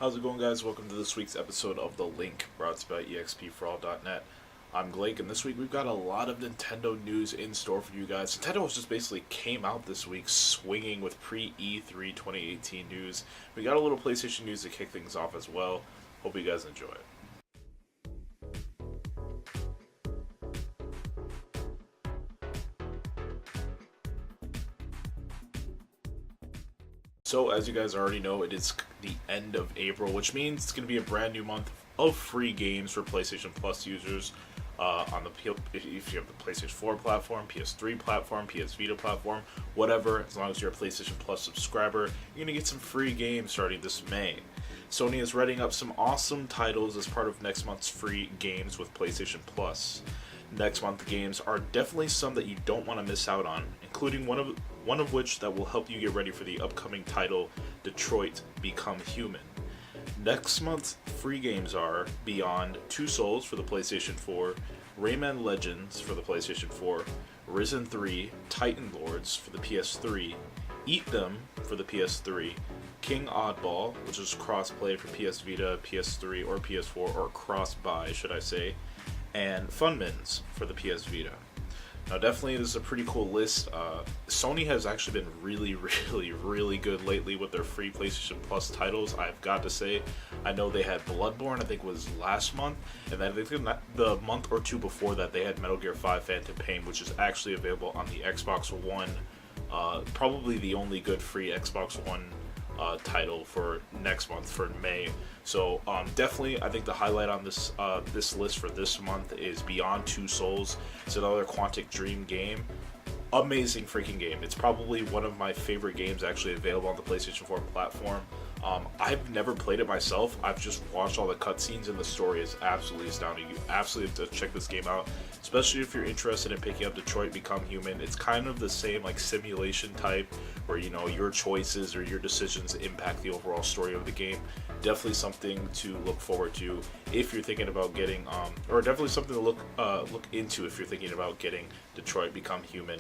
How's it going, guys? Welcome to this week's episode of The Link, brought to you by expforall.net. I'm Blake, and this week we've got a lot of Nintendo news in store for you guys. Nintendo just basically came out this week swinging with pre-E3 2018 news. We got a little PlayStation news to kick things off as well. Hope you guys enjoy it. So, as you guys already know, it is the end of April, which means it's going to be a brand new month of free games for PlayStation Plus users if you have the PlayStation 4 platform, PS3 platform, PS Vita platform, whatever. As long as you're a PlayStation Plus subscriber, you're going to get some free games starting this May. Sony is writing up some awesome titles as part of next month's free games with PlayStation Plus. Next month games are definitely some that you don't want to miss out on, including one of which that will help you get ready for the upcoming title Detroit: Become Human. Next month's free games are Beyond Two Souls for the PlayStation 4, Rayman Legends for the PlayStation 4, Risen 3, Titan Lords for the PS3, Eat Them for the PS3, King Oddball, which is cross-play for PS Vita, PS3, or PS4, or cross-buy, should I say, and Funmins for the PS Vita. Now, definitely, this is a pretty cool list. Sony has actually been really good lately with their free PlayStation Plus titles, I've got to say. I know they had Bloodborne, I think it was last month, and then I think the month or two before that, they had Metal Gear 5 Phantom Pain, which is actually available on the Xbox One. Probably the only good free Xbox One title for next month, for May. So definitely, I think the highlight on this list for this month is Beyond Two Souls. It's another Quantic Dream game. Amazing freaking game. It's probably one of my favorite games actually available on the PlayStation 4 platform. I've never played it myself. I've just watched all the cutscenes, and the story is absolutely astounding. You absolutely have to check this game out, especially if you're interested in picking up Detroit: Become Human. It's kind of the same like simulation type, where your choices or your decisions impact the overall story of the game. Definitely something to look forward to if you're thinking about getting, or definitely something to look into if you're thinking about getting Detroit: Become Human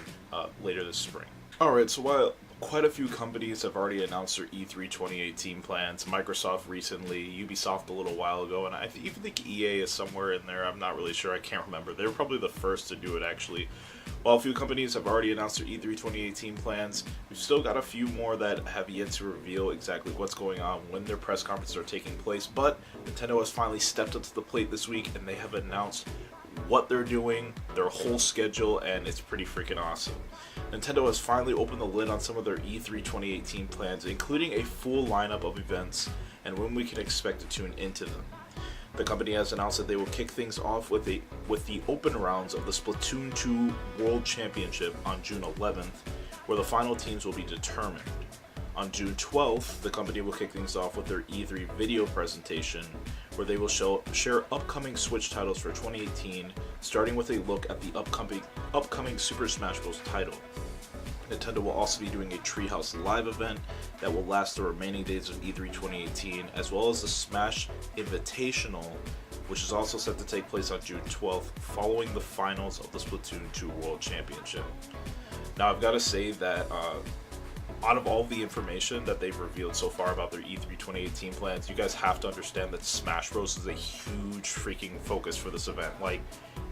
later this spring. Alright, so while quite a few companies have already announced their E3 2018 plans, Microsoft recently, Ubisoft a little while ago, and I even think EA is somewhere in there. I'm not really sure. I can't remember. They were probably the first to do it, actually. While a few companies have already announced their E3 2018 plans, we've still got a few more that have yet to reveal exactly what's going on when their press conferences are taking place, but Nintendo has finally stepped up to the plate this week, and they have announced what they're doing, their whole schedule, and it's pretty freaking awesome. Nintendo has finally opened the lid on some of their E3 2018 plans, including a full lineup of events and when we can expect to tune into them. The company has announced that they will kick things off with the open rounds of the Splatoon 2 World Championship on June 11th, where the final teams will be determined. On June 12th, the company will kick things off with their E3 video presentation, where they will share upcoming Switch titles for 2018, starting with a look at the upcoming Super Smash Bros. Title. Nintendo will also be doing a Treehouse Live event that will last the remaining days of E3 2018, as well as the Smash Invitational, which is also set to take place on June 12th, following the finals of the Splatoon 2 World Championship. Now, I've got to say that out of all the information that they've revealed so far about their E3 2018 plans, you guys have to understand that Smash Bros. Is a huge freaking focus for this event. Like,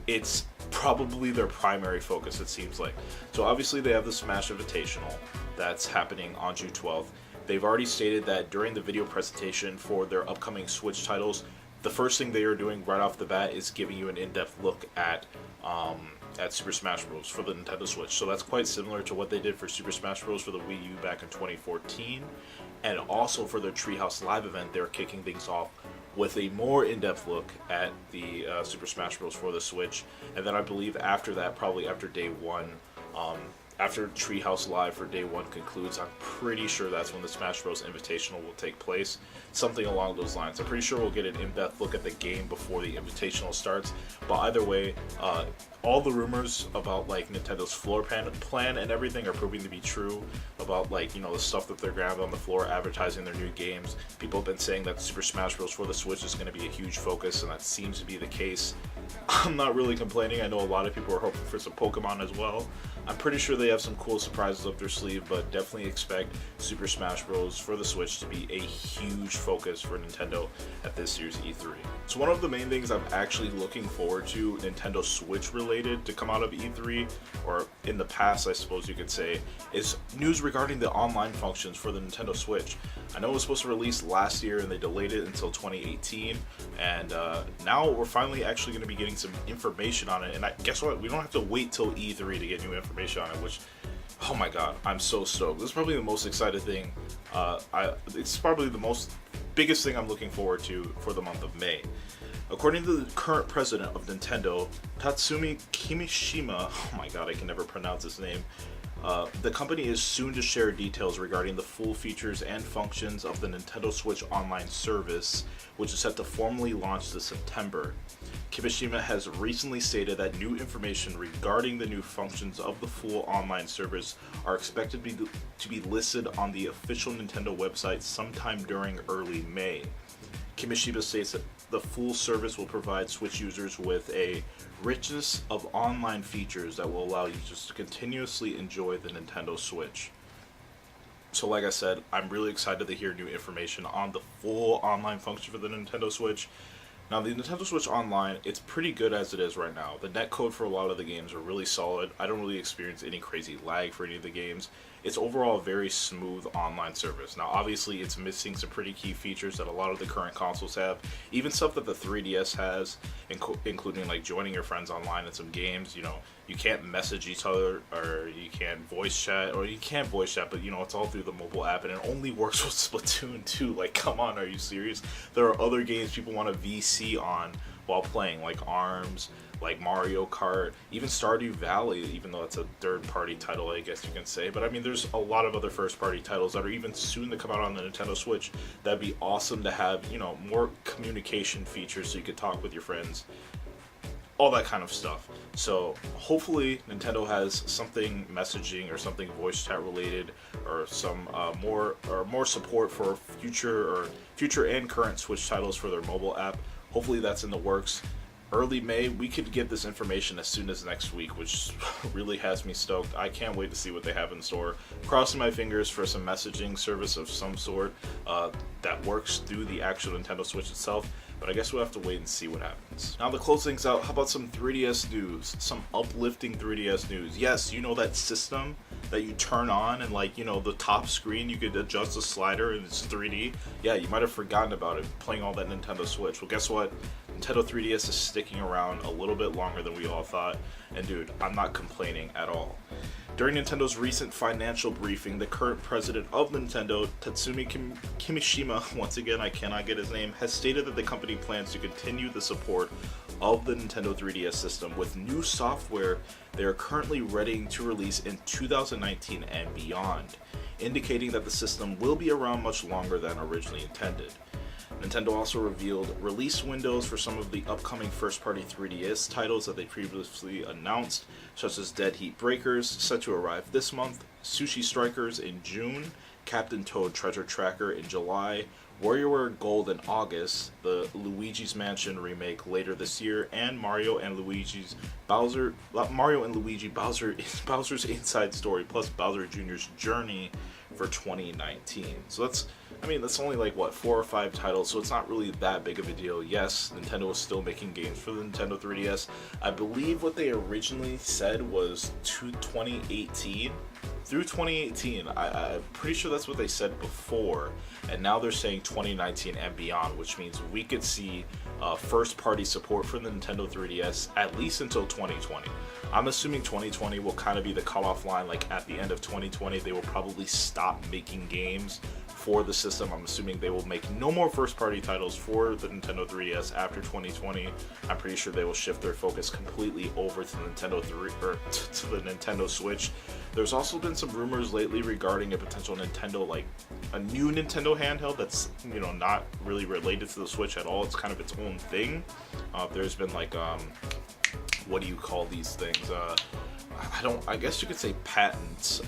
it's probably their primary focus, it seems like. So obviously they have the Smash Invitational that's happening on June 12th. They've already stated that during the video presentation for their upcoming Switch titles, the first thing they are doing right off the bat is giving you an in-depth look at Super Smash Bros. For the Nintendo Switch. So that's quite similar to what they did for Super Smash Bros. For the Wii U back in 2014. And also for their Treehouse Live event, they're kicking things off with a more in-depth look at the Super Smash Bros. For the Switch. And then I believe after that, probably after day one, after Treehouse Live for day one concludes, I'm pretty sure that's when the Smash Bros. Invitational will take place. Something along those lines. I'm pretty sure we'll get an in-depth look at the game before the Invitational starts. But either way, all the rumors about like Nintendo's floor plan and everything are proving to be true. About like, the stuff that they're grabbing on the floor, advertising their new games. People have been saying that Super Smash Bros. For the Switch is going to be a huge focus, and that seems to be the case. I'm not really complaining. I know a lot of people are hoping for some Pokemon as well. I'm pretty sure they have some cool surprises up their sleeve, but definitely expect Super Smash Bros. For the Switch to be a huge focus for Nintendo at this year's E3. So one of the main things I'm actually looking forward to, Nintendo Switch related, to come out of E3, or in the past I suppose you could say, is news regarding the online functions for the Nintendo Switch. I know it was supposed to release last year and they delayed it until 2018, and now we're finally actually going to be getting some information on it. And guess what? We don't have to wait till E3 to get new information on it, which, oh my god, I'm so stoked. This is probably the most excited thing. It's probably the biggest thing I'm looking forward to for the month of May. According to the current president of Nintendo, Tatsumi Kimishima, oh my god, I can never pronounce his name, the company is soon to share details regarding the full features and functions of the Nintendo Switch Online service, which is set to formally launch this September. Kimishima has recently stated that new information regarding the new functions of the full online service are expected to be listed on the official Nintendo website sometime during early May. Kimishima states that the full service will provide Switch users with a richness of online features that will allow users to continuously enjoy the Nintendo Switch. So like I said, I'm really excited to hear new information on the full online function for the Nintendo Switch. Now, the Nintendo Switch Online, it's pretty good as it is right now. The netcode for a lot of the games are really solid. I don't really experience any crazy lag for any of the games. It's overall a very smooth online service. Now, obviously, it's missing some pretty key features that a lot of the current consoles have. Even stuff that the 3DS has, including like joining your friends online in some games. You know, you can't message each other, or you can't voice chat, or you can't voice chat, but you know, it's all through the mobile app, and it only works with Splatoon 2. Like, come on, are you serious? There are other games people want to VC on while playing, like ARMS, like Mario Kart, even Stardew Valley, even though it's a third-party title, I guess you can say. But I mean, there's a lot of other first-party titles that are even soon to come out on the Nintendo Switch. That'd be awesome to have, you know, more communication features so you could talk with your friends, all that kind of stuff. So hopefully Nintendo has something messaging or something voice chat related, or some more support for future and current Switch titles for their mobile app. Hopefully that's in the works. Early May, we could get this information as soon as next week, which really has me stoked. I can't wait to see what they have in store. Crossing my fingers for some messaging service of some sort that works through the actual Nintendo Switch itself, but I guess we'll have to wait and see what happens. Now, to close things out, how about some 3DS news? Some uplifting 3DS news. Yes, you know that system that you turn on and, like, you know, the top screen, you could adjust the slider and it's 3D? Yeah, you might have forgotten about it playing all that Nintendo Switch. Well, guess what? Nintendo 3DS is sticking around a little bit longer than we all thought, and dude, I'm not complaining at all. During Nintendo's recent financial briefing, the current president of Nintendo, Tatsumi Kimishima, once again I cannot get his name, has stated that the company plans to continue the support of the Nintendo 3DS system with new software they are currently readying to release in 2019 and beyond, indicating that the system will be around much longer than originally intended. Nintendo also revealed release windows for some of the upcoming first-party 3DS titles that they previously announced, such as Dead Heat Breakers, set to arrive this month, Sushi Strikers in June, Captain Toad Treasure Tracker in July, WarioWare Gold in August, the Luigi's Mansion remake later this year, and Mario and Luigi Bowser's Inside Story plus Bowser Jr.'s Journey for 2019. So that's only like, what, 4 or 5 titles, so it's not really that big of a deal. Yes, Nintendo is still making games for the Nintendo 3DS. I believe what they originally said was to 2018. Through 2018, I'm pretty sure that's what they said before, and now they're saying 2019 and beyond, which means we could see first-party support for the Nintendo 3DS at least until 2020. I'm assuming 2020 will kind of be the cutoff line. Like, at the end of 2020, they will probably stop making games for the system. I'm assuming they will make no more first-party titles for the Nintendo 3DS after 2020. I'm pretty sure they will shift their focus completely over to the Nintendo Switch. There's also been some rumors lately regarding a potential Nintendo, like a new Nintendo handheld that's, you know, not really related to the Switch at all. It's kind of its own thing. There's been like what do you call these things? I guess you could say patents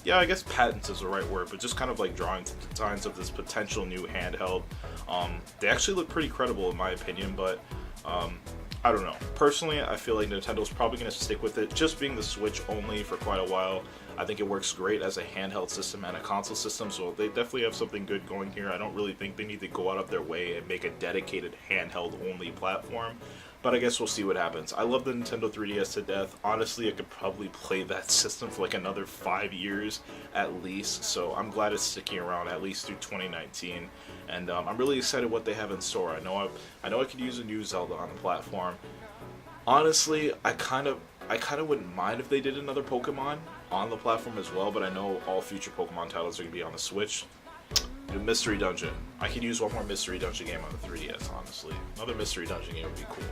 yeah, I guess patents is the right word, but just kind of like drawing designs of this potential new handheld. They actually look pretty credible in my opinion, but I don't know. Personally, I feel like Nintendo's probably going to stick with it, just being the Switch only for quite a while. I think it works great as a handheld system and a console system, so they definitely have something good going here. I don't really think they need to go out of their way and make a dedicated handheld-only platform, but I guess we'll see what happens. I love the Nintendo 3DS to death. Honestly, I could probably play that system for like another 5 years at least, so I'm glad it's sticking around at least through 2019, and I'm really excited what they have in store. I know I could use a new Zelda on the platform. Honestly, I kind of wouldn't mind if they did another Pokemon on the platform as well, but I know all future Pokemon titles are going to be on the Switch. Mystery Dungeon. I could use one more Mystery Dungeon game on the 3DS, honestly. Another Mystery Dungeon game would be cool.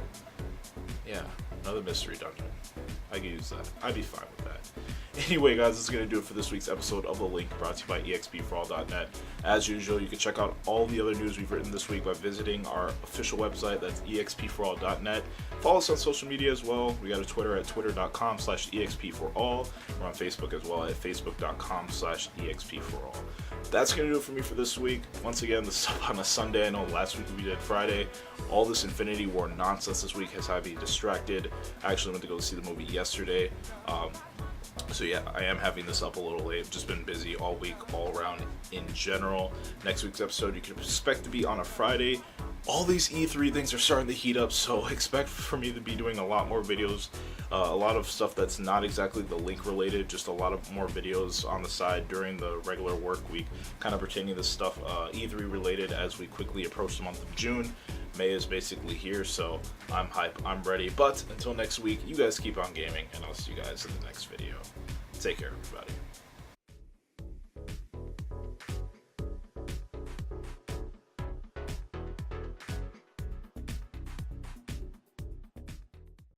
Yeah, another Mystery Dungeon. I could use that. I'd be fine with that. Anyway, guys, this is going to do it for this week's episode of The Link, brought to you by expforall.net. As usual, you can check out all the other news we've written this week by visiting our official website, that's expforall.net. Follow us on social media as well. We got a Twitter at twitter.com/expforall. We're on Facebook as well at facebook.com/expforall. That's going to do it for me for this week. Once again, this is on a Sunday. I know last week we did Friday. All this Infinity War nonsense this week has had me distracted. I actually went to go see the movie yesterday. So yeah, I am having this up a little late. I've just been busy all week, all around in general. Next week's episode you can expect to be on a Friday. All these E3 things are starting to heat up, so expect for me to be doing a lot more videos. A lot of stuff that's not exactly the Link related, just a lot of more videos on the side during the regular work week, kind of pertaining to stuff E3 related as we quickly approach the month of June. May is basically here, so I'm hype, I'm ready. But until next week, you guys keep on gaming, and I'll see you guys in the next video. Take care, everybody.